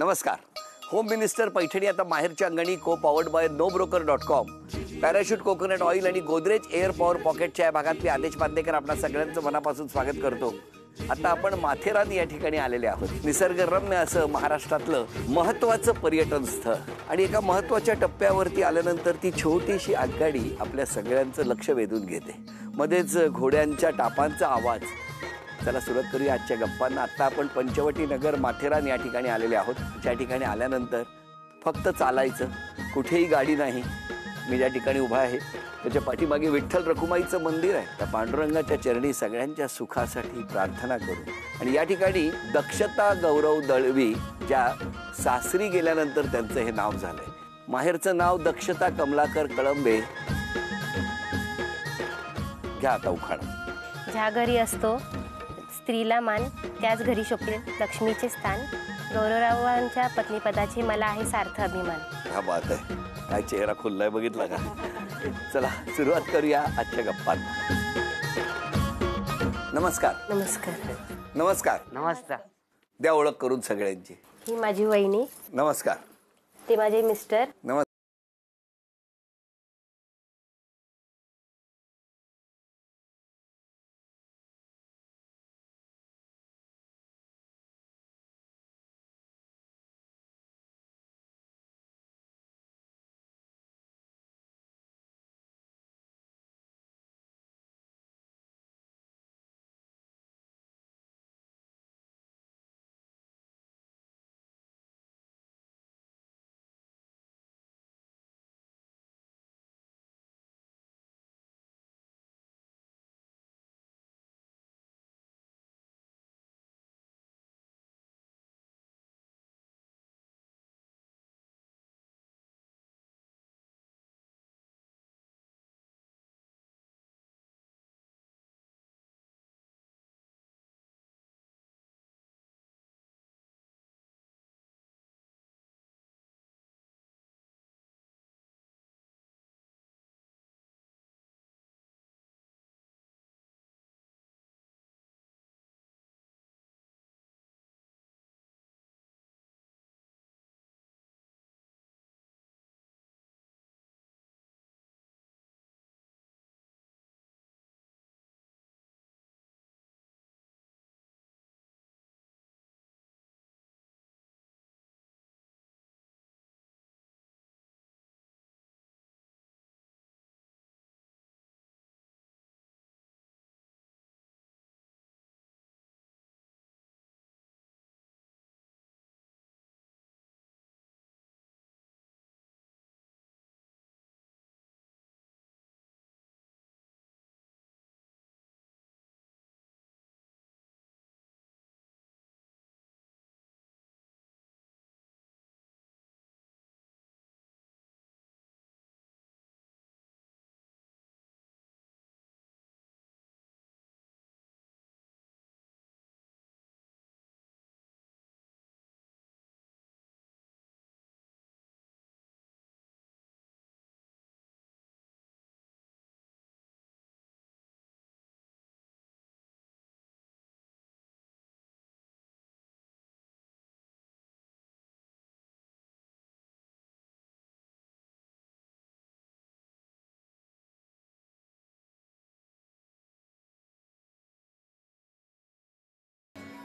नमस्कार. Home minister Paithani आता माहेरच्या अंगणी, को powered by nobroker.com. Parachute coconut oil आणि गोदरेज एअर पॉवर पॉकेटच्या या भागात मी आदेश बांदेकर आपणा सगळ्यांचं मनापासून स्वागत करतो. आता आपण माथेरान या ठिकाणी आलेले आहोत. निसर्गरम्य असं महाराष्ट्रातलं महत्त्वाचं पर्यटन स्थळ आणि एका महत्त्वाच्या टप्प्यावरती आल्यानंतर ती छोटीशी आगगाडी आपल्या सगळ्यांचं लक्ष वेधून घेते. मध्येच घोड्यांच्या टापांचा आवाज. चला सुरुवात करूया आजच्या गप्पांना. आता आपण पंचवटी नगर माथेरान या ठिकाणी आलेले आहोत. ज्या ठिकाणी आल्यानंतर फक्त चालायचं, कुठेही गाडी नाही. मी ज्या ठिकाणी उभा आहे त्याच्या पाठीमागे विठ्ठल रखुमाईचं मंदिर आहे. त्या पांडुरंगाच्या चरणी सगळ्यांच्या सुखासाठी प्रार्थना करू. आणि या ठिकाणी दक्षता गौरव दळवी ज्या सासरी गेल्यानंतर त्यांचं हे नाव झालंय. माहेरचं नाव दक्षता कमलाकर कळंबे. घ्या आता उखाणा. ज्या घरी असतो स्त्रीला मान, त्याच घरी शोभते लक्ष्मीचे स्थान. गौरवरावांच्या पत्नीपदाचे मला आहे सार्थ अभिमान. क्या बात आहे, काय चेहरा खुललाय बघितला का. चला सुरुवात करूया आजच्या गप्पांना. नमस्कार. नमस्कार. नमस्कार. नमस्कार. द्या ओळख करून सगळ्यांची. ही माझी वहिनी. नमस्कार. ते माझे मिस्टर. नमस्कार.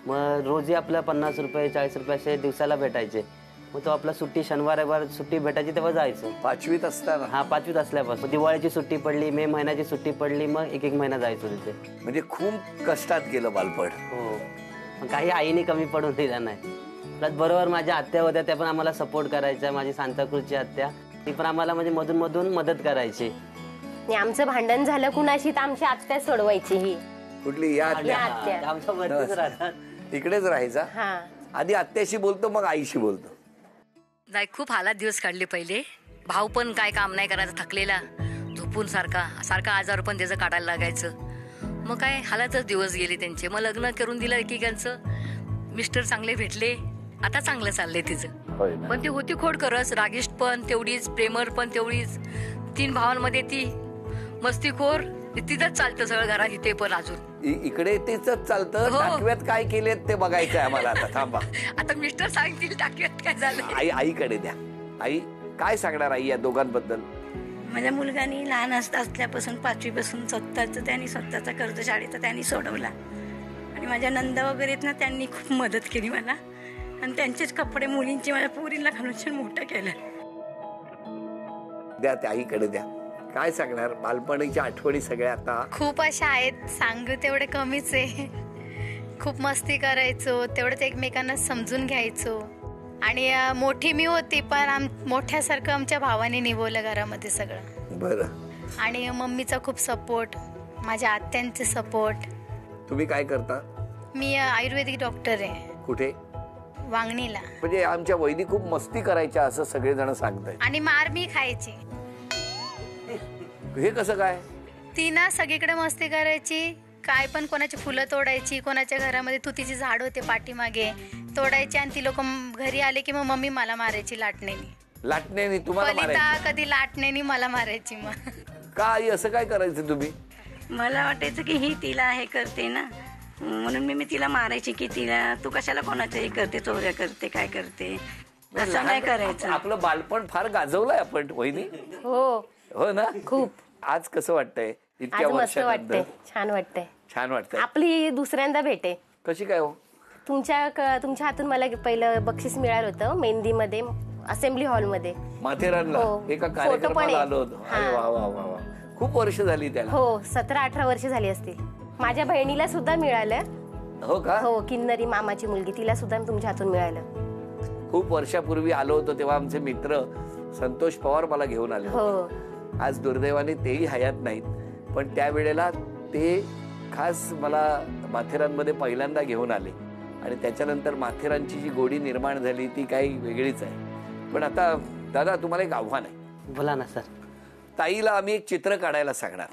मग रोजी आपल्या 50 रुपये 40 रुपये असे दिवसाला भेटायचे. मग तो आपला सुट्टी शनिवार रविवार सुट्टी भेटायची तेव्हा जायचो. 5वीत असताना. हा 5वीत असल्यापासून. दिवाळीची सुट्टी पडली, मे महिन्याची सुट्टी पडली, मग एक महिना जायचो तिथे. म्हणजे खूप कष्टात गेलं बालपण. हो. मग काही आईने कमी पडून दिला नाही. प्लस बरोबर माझ्या आत्या होत्या, त्या पण आम्हाला सपोर्ट करायच्या. माझी सांताक्रूजची आत्या, ती पण आम्हाला म्हणजे मधून मधून मदत करायची. आमचं भांडण झालं कुणाशी तर आमची आत्या सोडवायची. ही कुठली या आत्या? आमच्या वरतीच राहतात. इकडेच राहायचा. आधी आत्याशी बोलतो मग आईशी बोलतो. नाही, खूप हालात दिवस काढले पहिले. भाऊ पण काय काम नाही करायचं, थकलेला, झोपून सारखा आजार पण त्याचं काढायला लागायचं. मग काय हालातच दिवस गेले त्यांचे. मग लग्न करून दिलं एकेकांचं. मिस्टर चांगले भेटले, आता चांगलं चाललंय तिचं. पण ती होती खोडकरच, रागिष्ट पण तेवढीच, प्रेमळ पण तेवढीच. 3 भावांमध्ये ती मस्तीखोर तिथंच चालतं सगळं घरात इथे पण अजून. इकडे तेच चालतं. हो. टाकव्यात काय केलेत ते बघायचंय आम्हाला आता. थांबा, आता मिस्टर सांगतील टाकूयात काय झालं. आईकडे द्या. आई काय सांगणार आई या दोघांबद्दल? माझ्या मुलगानी लहान असल्यापासून 5वी पासून स्वतःचा कर्ज शाळेचा त्यांनी सोडवला. आणि माझ्या नंदा वगैरे आहेत ना, त्यांनी खूप मदत केली मला. आणि त्यांचेच कपडे मुलींचे माझ्या पोरींना घालून छान मोठं केलं. द्या त्या आईकडे द्या. काय सांगणार बालपणीच्या आठवणी सगळ्या आता? खूप अशा आहेत, सांगू तेवढे कमीच आहे. खूप मस्ती करायचो, तेवढंच एकमेकांना समजून घ्यायचो. आणि मोठी मी होती, पण मोठ्यासारखं आमच्या भावाने निभवलं घरामध्ये सगळं. बरं. आणि मम्मीचा खूप सपोर्ट, माझ्या आत्यांचे सपोर्ट. तुम्ही काय करता? मी आयुर्वेदिक डॉक्टर आहे. कुठे? वांगणीला. म्हणजे आमच्या वहिनी खूप मस्ती करायच्या असं सगळेजण सांगताय. आणि मार मी खायची. हे कसं काय? ती ना सगळीकडे मस्ती करायची, काय पण कोणाची फुलं तोडायची, कोणाच्या घरामध्ये तुतीची झाड होते पाठीमागे तोडायची. आणि ती लोक घरी आले की मग मम्मी मला मारायची लाटणेनी. लाटण्याने तुम्हाला कलिता मारायचं? कधी लाटणेनी मला मारायची. मग का आई असं काय करायचं तुम्ही? मला वाटायचं की ही तिला हे करते ना, म्हणून मी तिला मारायची की तिला तू कशाला कोणाचं हे करते, चोऱ्या करते, काय करते. असं नाही करायचं. आपलं बालपण फार गाजवलंय आपण वहिनी. हो हो ना? खूप. आज कसं वाटतंय आज इतक्या मस्त वाटतंय, वर्षानंतर? छान वाटतंय. छान वाटतंय. आपली दुसऱ्यांदा भेटे. कशी काय हो? तुमच्या हातून मला पहिलं बक्षीस मिळालं होतं मेहंदीमध्ये, असेंब्ली हॉलमध्ये. माथेरानला हो. एका फोटो पण कार्यक्रमाला आहे. आलो होतो. हा. अरे वा वा वा वा. खूप वर्ष झाली त्याला. हो 17-18 वर्ष झाली असतील. माझ्या बहिणीला सुद्धा मिळालं. हो का? हो, किन्नरी मामाची मुलगी, तिला सुद्धा तुमच्या हातून मिळालं. खूप वर्षापूर्वी आलो होतो तेव्हा आमचे मित्र संतोष पवार मला घेऊन आले हो. होते. आज दुर्दैवाने तेही हयात नाहीत, पण त्यावेळेला ते खास मला माथेरानमध्ये पहिल्यांदा घेऊन आले. आणि त्याच्यानंतर माथेरानची जी गोडी निर्माण झाली ती काही वेगळीच आहे. पण आता दादा तुम्हाला एक आव्हान आहे. बोला ना सर. ताईला आम्ही एक चित्र काढायला सांगणार.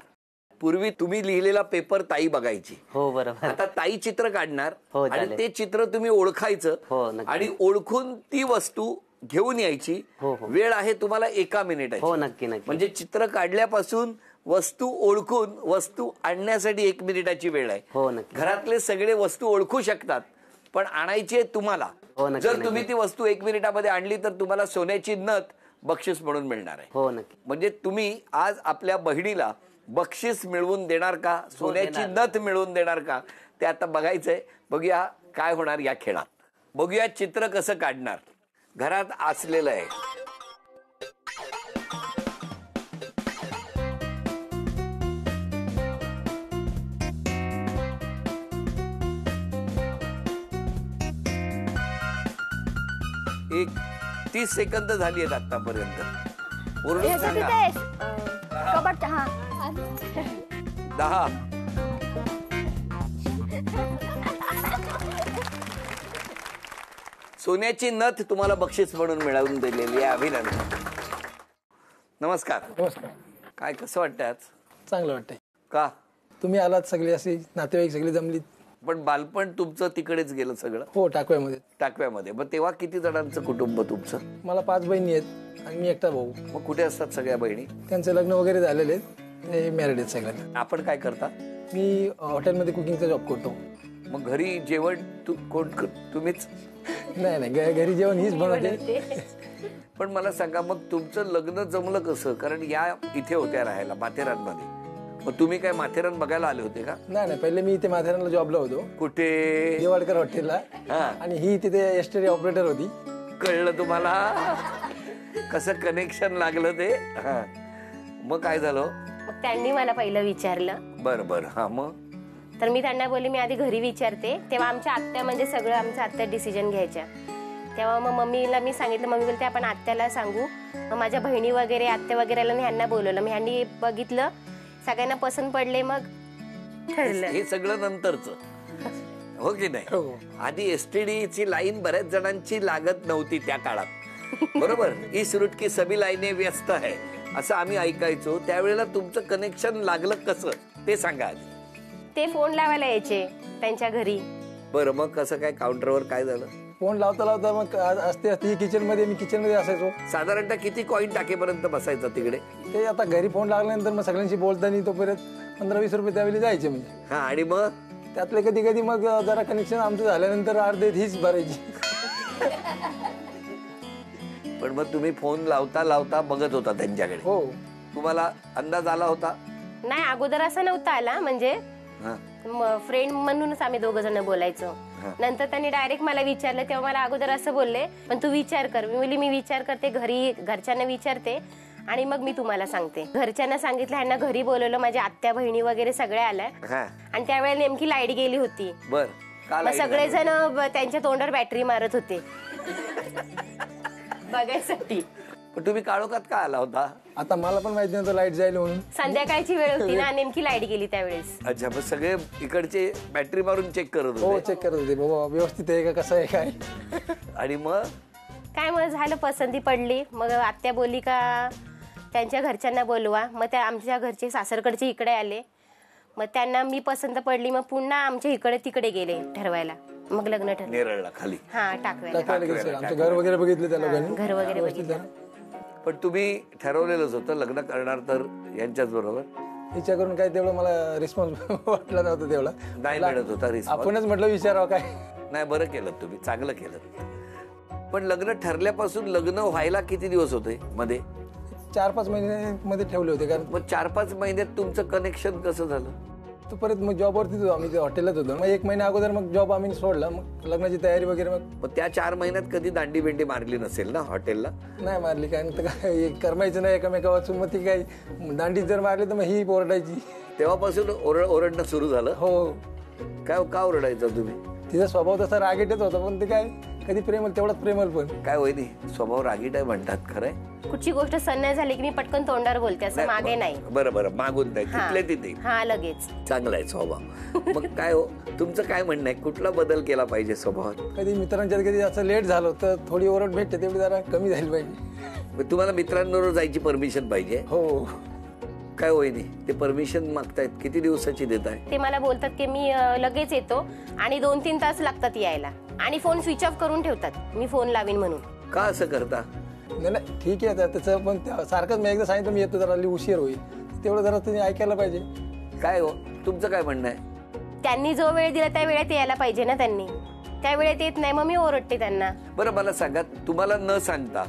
पूर्वी तुम्ही लिहिलेला पेपर ताई बघायची. हो बरोबर. आता ताई चित्र काढणार हो, आणि चालेल. ते चित्र तुम्ही ओळखायचं. हो, नक्की. आणि ओळखून ती वस्तू घेऊन यायची. हो, हो. वेळ आहे तुम्हाला 1 मिनिटाची. हो नक्की नक्की. म्हणजे चित्र काढल्यापासून वस्तू ओळखून वस्तू आणण्यासाठी 1 मिनिटाची वेळ आहे. हो नक्की. घरातले सगळे वस्तू ओळखू शकतात, पण आणायची आहे तुम्हाला. हो, नक्की, जर तुम्ही नक्की. ती वस्तू 1 मिनिटामध्ये आणली तर तुम्हाला सोन्याची नथ बक्षीस म्हणून मिळणार आहे. हो नक्की. म्हणजे तुम्ही आज आपल्या बहिणीला बक्षीस मिळवून देणार का, सोन्याची देणार. नथ मिळवून देणार का, ते आता बघायचंय. बघूया काय होणार या खेळात. बघूया चित्र कसं काढणार. घरात असलेलं आहे. एक 30 सेकंद झाली आहेत आतापर्यंत. पूर्ण सांगा. 10. सोन्याची नथ तुम्हाला बक्षीस म्हणून मिळवून दिलेली आहे. अभिनंदन. नमस्कार. नमस्कार. काय कसं वाटतं आज? चांगलं वाटतंय. का? तुम्ही आलात सगळे, असे नातेवाईक सगळी जमलीत. पण बालपण तुमचं तिकडेच गेलं सगळं. हो, टाकव्यामध्ये. टाकव्यामध्ये. मग तेव्हा किती जणांचं कुटुंब तुमचं? मला 5 बहिणी आहेत आणि मी एकटा भाऊ. मग कुठे असतात सगळ्या बहिणी? त्यांचे लग्न वगैरे झालेले आहेत, ते मॅरिड आहेत सगळ्यांना. आपण काय करता? मी हॉटेलमध्ये कुकिंगचा जॉब करतो. मग घरी जेवण कोण तुम्हीच? नाही, घरी जेवण हीच बनवते. पण मला सांगा, मग तुमचं लग्न जमलं कसं? कारण या इथे होत्या राहायला माथेरानमध्ये. मग तुम्ही काय माथेरान बघायला आले होते का? नाही, पहिले मी इथे माथेरानला जॉबला होतो. कुठे? देवाडकर हॉटेलला. हा. आणि ही तिथे एस्टेट ऑपरेटर होती. कळलं तुम्हाला कसं कनेक्शन लागलं ते? हा. मग काय झालं? मग त्यांनी मला पहिलं विचारलं. बरं बरं. हा. मग तर मी त्यांना बोलले मी आधी घरी विचारते. तेव्हा आमच्या आत्या, म्हणजे सगळं आमच्या आत्या डिसिजन घ्यायच्या. तेव्हा मग मम्मीला मी सांगितलं. मम्मी बोलते आपण आत्याला सांगू. मग माझ्या बहिणी वगैरे, आत्या वगैरेला ह्यांना बोलवलं. मग ह्यांनी बघितलं, सगळ्यांना पसंत पडले, मग ठरलं. हे सगळं नंतरच हो की नाही? हो. आधी एसटीडी ची लाईन बऱ्याच जणांची लागत नव्हती त्या काळात. बरोबर. इस रूट की सभी लाईने व्यस्त आहे असं आम्ही ऐकायचो. त्यावेळेला तुमचं कनेक्शन लागलं कसं ते सांगा आधी. ते फोन लावायला यायचे त्यांच्या घरी. बरं. मग कसं काय काउंटरवर काय झालं? फोन लावता मग असते किचनमध्ये, मी किचनमध्ये असायचो. साधारणतः किती कॉईन टाकेपर्यंत बसायचं तिकडे? ते आता घरी फोन लागल्यानंतर मग सगळ्यांशी बोलताना तो परत 15-20 रुपये त्यावेळी जायचे म्हणजे. हा, आणि मग त्यातले कधी कधी मग जरा कनेक्शन आमचं झाल्यानंतर अर्धे हीच भरायची. पण मग तुम्ही फोन लावता लावता बघत होता त्यांच्याकडे. हो. तुम्हाला अंदाज आला होता? नाही, अगोदर असा नव्हता आला, म्हणजे हा. फ्रेंड म्हणूनच आम्ही 2 जण बोलायचो. नंतर त्यांनी डायरेक्ट मला विचारलं, तेव्हा मला अगोदर असं बोलले, पण तू विचार कर. मी बोलली मी विचार करते, घरच्यांना विचारते आणि मग मी तुम्हाला सांगते. घरच्यांना सांगितलं, ह्यांना घरी बोलवलं, माझ्या आत्या बहिणी वगैरे सगळ्या आल्या. हा. आणि त्यावेळेला नेमकी लाईट गेली होती. बर, का मग light सगळेजण त्यांच्या तोंडावर बॅटरी मारत होते बघायसाठी. पण तुम्ही काळोखात का आला होता? आता मला पण माहिती नव्हतं लाईट जाईल म्हणून. संध्याकाळची वेळ होती ना, नेमकी लाईट गेली त्यावेळेस. अच्छा, मग सगळे इकडचे बॅटरी मारून चेक करत हो, होते. चेक करत होते बाबा व्यवस्थित आहे का, कसं आहे काय. आणि मग काय मग झालं, पसंती पडली. मग आत्या बोलली का त्यांच्या घरच्यांना बोलवा. मग त्या आमच्या घरचे सासरकडचे इकडे आले. मग त्यांना मी पसंत पडली. मग पुन्हा आमच्या इकडे तिकडे गेले ठरवायला. मग लग्न ठरलं. नेरळला खाली. हा, टाकवायला. टाकवायला गेलं. आमचं घर वगैरे बघितलं त्या लोकांनी. घर वगैरे व्यवस्थित बघितलं. आहे. पण तुम्ही ठरवलेलंच होतं लग्न करणार तर यांच्याच बरोबर. हिच्या करून काय तेवढं मला रिस्पॉन्स वाटला नव्हता तेवढा. नाही मिळत होता रिस्पॉन्स. आपणच म्हटलं विचारावं काय. नाही, बरं केलं तुम्ही, चांगलं केलं. पण लग्न ठरल्यापासून लग्न व्हायला किती दिवस होते मध्ये? 4-5 महिन्यामध्ये ठेवले होते. कारण मग 4-5 महिन्यात तुमचं कनेक्शन कसं झालं? तो परत मग जॉबवरतीच होतो आम्ही, हॉटेलच होतो. मग 1 महिना अगोदर मग जॉब आम्ही सोडला. मग लग्नाची तयारी वगैरे मग त्या 4 महिन्यात कधी दांडी बिंडी मारली नसेल ना हॉटेलला? नाही मारली. काय तर काय करमायचं नाही एकामेका वाचून. मग ती काय दांडी जर मारली तर मग ही ओरडायची. तेव्हापासून ओरडणं सुरू झालं? हो. काय का ओरडायचं तुम्ही? तिचा स्वभाव तसा रागीटच होता, पण ते काय कधी प्रेमल तेवढाच प्रेमल. पण काय वहिनी, स्वभाव रागीट आहे म्हणतात, खरंय? कुठची गोष्ट सण नाही झाली की मी पटकन तोंडावर बोलते, असं मागे नाही. बरं, मागून नाही, तिथले तिथे. हा, लगेच. चांगला आहे स्वभाव. मग काय हो, तुमचं काय म्हणणं आहे, कुठला बदल केला पाहिजे स्वभावात? कधी मित्रांच्यात कधी असं लेट झालं तर थोडी ओरड भेटते, तेवढी जरा कमी झाली पाहिजे. मग तुम्हाला मित्रांबरोबर जायची परमिशन पाहिजे? हो. काय होईनी, ते परमिशन मागतायत, किती दिवसाची देत आहे? ते मला बोलतात की मी लगेच येतो आणि 2-3 तास लागतात यायला, आणि फोन स्विच ऑफ करून ठेवतात, मी फोन लावीन म्हणून. का असं करता? नाही ठीक आहे त्याचं, पण सारखंच मी एकदा सांगितलं मी येतो, जरा उशीर होईल, तेवढं जरा तुम्ही ऐकायला पाहिजे. काय हो, तुमचं काय म्हणणं आहे? त्यांनी जो वेळ दिला त्या वेळेत यायला पाहिजे ना. त्यांनी त्या वेळेत येत नाही, मग मी ओरडते त्यांना. बरं, मला सांगा, तुम्हाला न सांगता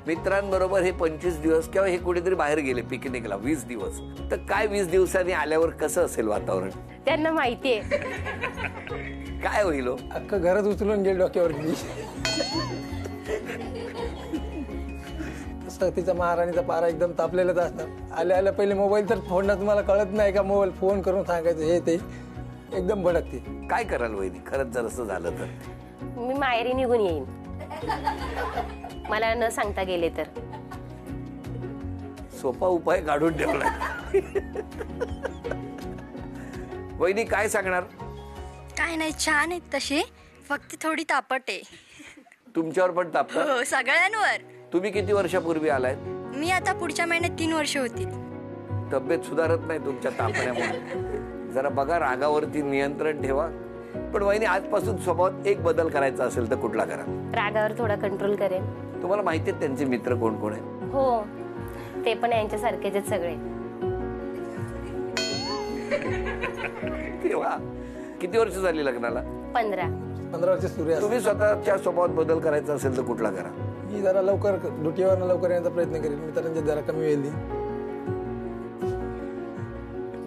मित्रांबरोबर हे 25 दिवस किंवा हे कुठेतरी बाहेर गेले पिकनिकला 20 दिवस, तर काय 20 दिवसांनी आल्यावर कसं असेल वातावरण? त्यांना माहितीये काय होईल? अख्खं घरच उचलून गेल डोक्यावरती. तिचा महाराणीचा पारा एकदम तापलेलाच असणार. आल्या पहिले मोबाईल तर फोडणं तुम्हाला कळत नाही का, मोबाईल फोन करून सांगायचं हे ते, एकदम भडकते. काय कराल वहिनी खरंच जर असं झालं तर? मी माहेरी निघून येईन, मला न सांगता गेले तर. सोपा उपाय काढून ठेवला. वहिनी काय सांगणार? काय नाही, छान आहेत तशी, फक्त थोडी तापट आहे. तुमच्यावर पण तापतात? हो, सगळ्यांवर. तुम्ही किती वर्षापूर्वी आलाय? मी आता पुढच्या महिन्यात 3 वर्ष होतील. तब्येत सुधारत नाही तुमच्या तापण्यामुळे, जरा बघा, रागावरती नियंत्रण ठेवा. पण वहिनी, आजपासून स्वभावात एक बदल करायचा असेल तर कुठला करा? रागावर थोडा कंट्रोल करेन. तुम्हाला माहिती आहेत त्यांचे मित्र कोण कोण आहे? हो, ते पण यांच्यासारखेच आहेत सगळे. तेव्हा किती वर्ष झाली लग्नाला? 15 वर्ष सुरू. तुम्ही स्वतःच्या स्वभावात बदल करायचा असेल तर कुठला करा? मी जरा लवकर ड्युटीवर लवकर येण्याचा प्रयत्न करेन, मित्रांच्या जरा कमी वेळ देईन.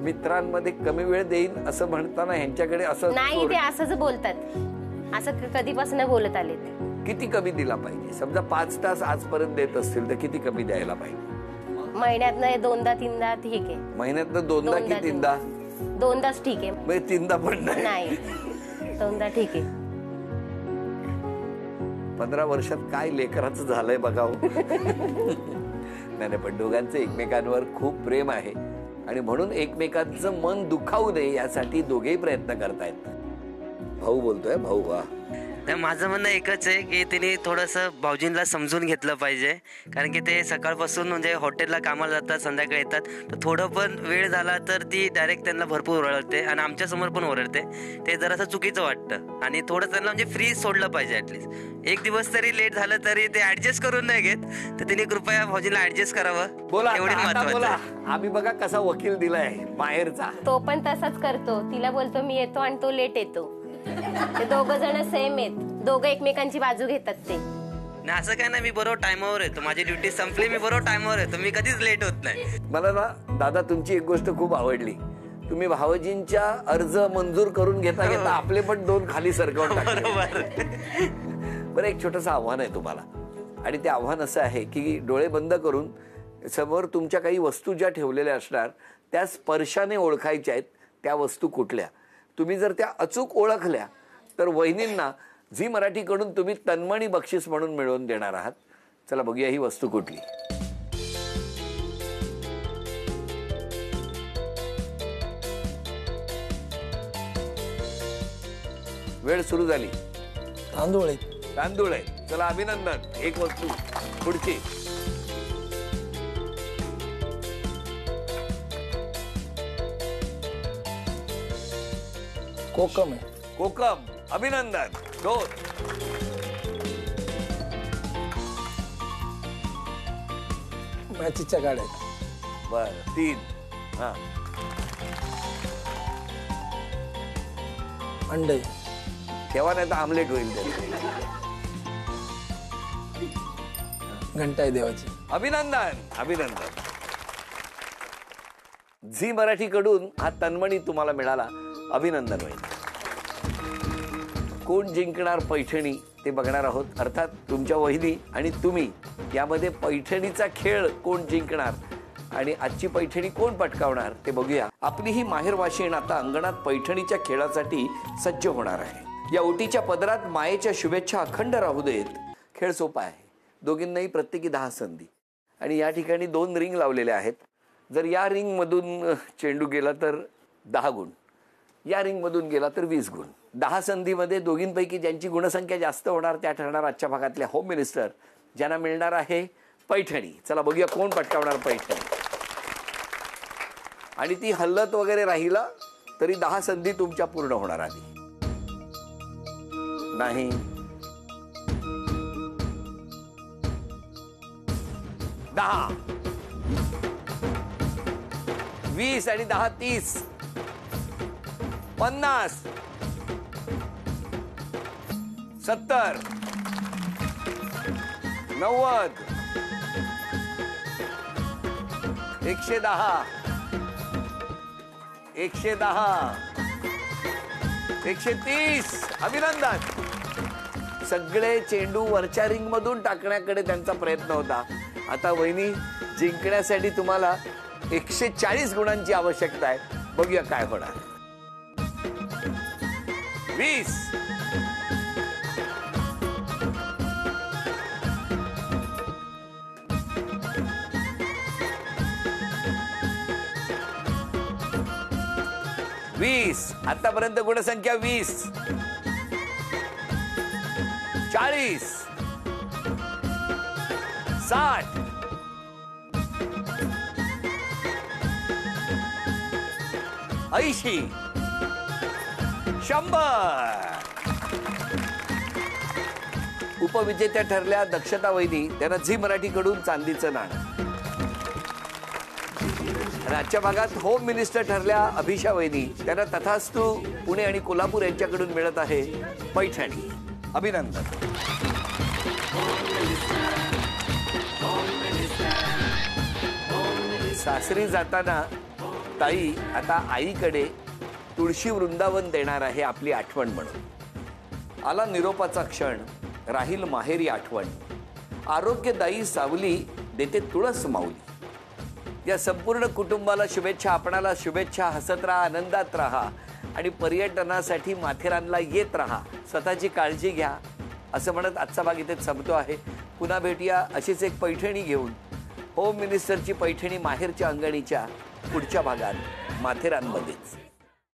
मित्रांमध्ये कमी वेळ देईन असं म्हणताना ह्यांच्याकडे असं नाही, ते असंच बोलतात, असं कधीपासून बोलत आले. किती कमी दिला पाहिजे? समजा 5 तास आजपर्यंत देत असतील तर किती कमी द्यायला पाहिजे? महिन्यातनं 2-3दा ठीक आहे. महिन्यातनं 2दा की 3दा? 2दाच ठीक आहे. म्हणजे 3दा पण नाही, 2दा ठीक आहे. 15 वर्षात काय लेकराचं झालंय बघाव. नाही, पण दोघांचं एकमेकांवर खूप प्रेम आहे आणि म्हणून एकमेकांचं मन दुखावू नये यासाठी दोघेही प्रयत्न करतायत. भाऊ बोलतोय, भाऊ. वा, तर माझं म्हणणं एकच आहे की तिने थोडंसं भाऊजींना समजून घेतलं पाहिजे, कारण की ते सकाळपासून म्हणजे हॉटेलला कामाला जातात, संध्याकाळी येतात, तर थोडं पण वेळ झाला तर ती डायरेक्ट त्यांना भरपूर ओरडते आणि आमच्यासमोर पण ओरडते. ते जरासं चुकीचं वाटतं आणि थोडं त्यांना म्हणजे फ्री सोडलं पाहिजे. ॲटलिस्ट एक दिवस तरी लेट झालं तरी ते ऍडजस्ट करून नाही घेत, तर तिने कृपया भाऊजींना ऍडजस्ट करावं. बोला एवढी आता महत्वाचं बोला. आहे. आम्ही बघा कसा वकील दिलाय माहेरचा. तो पण तसाच करतो. तिला बोलतो मी येतो आणि तो लेट येतो. ते दोघं जण सेम आहेत, दोघं एकमेकांची बाजू घेतात. ते नाही असं काय नाही, मी बरोबर टायमावर येतो. माझी ड्युटी संपली, मी बरोबर टायमावर येतो, मी कधीच लेट होत नाही. मला ना दादा तुमची एक गोष्ट खूप आवडली. तुम्ही भावजींच्या अर्ज मंजूर करून घेता घेता आपले पण दोन खाली सरकवून टाकले. बरं, एक छोटंसं आव्हान आहे तुम्हाला, आणि ते आव्हान असं आहे की डोळे बंद करून समोर तुमच्या काही वस्तू ज्या ठेवलेल्या असणार त्या स्पर्शाने ओळखायच्या आहेत. त्या वस्तू कुठल्या, तुम्ही जर त्या अचूक ओळखल्या तर वहिनींना झी मराठीकडून तुम्ही तन्मणी बक्षीस म्हणून मिळवून देणार आहात. चला बघूया ही वस्तू कुठली. वेळ सुरू झाली. तांदूळ आहे. तांदूळ आहे. चला अभिनंदन. एक वस्तू पुढची. कोकम आहे. कोकम. अभिनंदन. 2. मॅचीच्या गाड्या आहेत. बर. 3. हा. अंडे. ठेवा नाही तर आमलेट होईल त्याचे. घंटा आहे देवाची. अभिनंदन. अभिनंदन. झी मराठीकडून हा तन्मणी तुम्हाला मिळाला. अभिनंदन होईल. कोण जिंकणार पैठणी ते बघणार आहोत. अर्थात तुमच्या वहिनी आणि तुम्ही यामध्ये पैठणीचा खेळ कोण जिंकणार आणि आजची पैठणी कोण पटकावणार ते बघूया. आपली ही माहेरवाशीण आता अंगणात पैठणीच्या खेळासाठी सज्ज होणार आहे. या ओटीच्या पदरात मायेच्या शुभेच्छा अखंड राहू देत. खेळ सोपा आहे. दोघींनाही प्रत्येकी 10 संधी आणि या ठिकाणी 2 रिंग लावलेल्या आहेत. जर या रिंगमधून चेंडू गेला तर 10 गुण, या रिंगमधून गेला तर 20 गुण. 10 संधीमध्ये दोघींपैकी ज्यांची गुणसंख्या जास्त होणार त्या ठरणार आजच्या भागातल्या होम मिनिस्टर, ज्यांना मिळणार आहे पैठणी. चला बघूया कोण पटकावणार पैठणी. आणि ती हल्लत वगैरे राहिला तरी 10 संधी तुमच्या पूर्ण होणार. आधी नाही. 10, 20 आणि 10 30, 50, 70, 90, 110, 110, 130. अभिनंदन. सगळे चेंडू वरच्या रिंग मधून टाकण्याकडे त्यांचा प्रयत्न होता. आता वहिनी जिंकण्यासाठी तुम्हाला 140 गुणांची आवश्यकता आहे. बघूया काय होणार. 20, 20. आतापर्यंत गुणसंख्या 20, 40, 60, 80, 100. उपविजेत्या ठरल्या दक्षता वहिनी. त्यांना झी मराठीकडून चांदीचं नाणं. आणि आजच्या भागात होम मिनिस्टर ठरल्या अभिषा वहिनी. त्यांना तथास्तू पुणे आणि कोल्हापूर यांच्याकडून मिळत आहे पैठणी. अभिनंदन. सासरी जाताना ताई आता आईकडे तुळशी वृंदावन देणार आहे आपली आठवण म्हणून. आला निरोपाचा क्षण, राहील माहेरी आठवण. आरोग्यदायी सावली देते तुळस माऊली. या संपूर्ण कुटुंबाला शुभेच्छा. आपणाला शुभेच्छा. हसत राहा, आनंदात राहा आणि पर्यटनासाठी माथेरानला येत राहा. स्वतःची काळजी घ्या असं म्हणत आजचा भाग इथे संपतो आहे. पुन्हा भेटूया अशीच एक पैठणी घेऊन. होम मिनिस्टरची पैठणी माहेरच्या अंगणीच्या पुढच्या भागात माथेरानमध्येच.